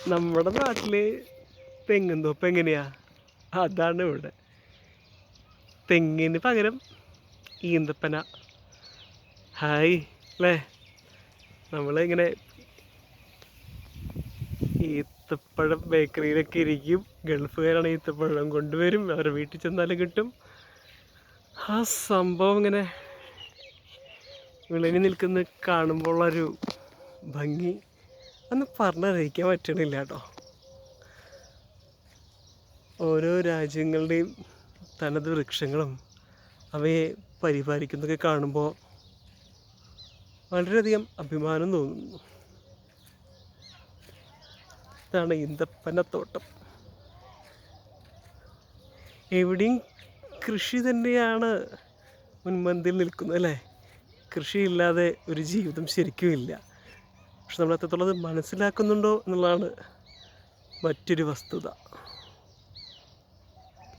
നമ്മുടെ നാട്ടിൽ തെങ്ങും തോപ്പ് എങ്ങനെയാ? അതാണ് ഇവിടെ. തെങ്ങിന് പകരം ഈന്തപ്പന. ഹായ് അല്ലേ? നമ്മളിങ്ങനെ ഈത്തപ്പഴം ബേക്കറിയിലൊക്കെ ഇരിക്കും. ഗൾഫുകാരാണ് ഈത്തപ്പഴം കൊണ്ടുവരും, അവരുടെ വീട്ടിൽ ചെന്നാലും കിട്ടും. ആ സംഭവം ഇങ്ങനെ വിളഞ്ഞു നിൽക്കുന്ന കാണുമ്പോഴുള്ളൊരു ഭംഗി ഒന്ന് പറഞ്ഞറിയിക്കാൻ പറ്റണില്ല കേട്ടോ. ഓരോ രാജ്യങ്ങളുടെയും തനത് വൃക്ഷങ്ങളും അവയെ പരിപാലിക്കുന്നതൊക്കെ കാണുമ്പോൾ വളരെയധികം അഭിമാനം തോന്നുന്നു. ഇതാണ് ഈന്തപ്പനത്തോട്ടം. എവിടെയും കൃഷി തന്നെയാണ് മുൻപന്തിയിൽ നിൽക്കുന്നത് അല്ലേ? കൃഷിയില്ലാതെ ഒരു ജീവിതം ശരിക്കും ഇല്ല. പക്ഷെ നമ്മൾ എത്രത്തോളം അത് മനസ്സിലാക്കുന്നുണ്ടോ എന്നുള്ളതാണ് മറ്റൊരു വസ്തുത.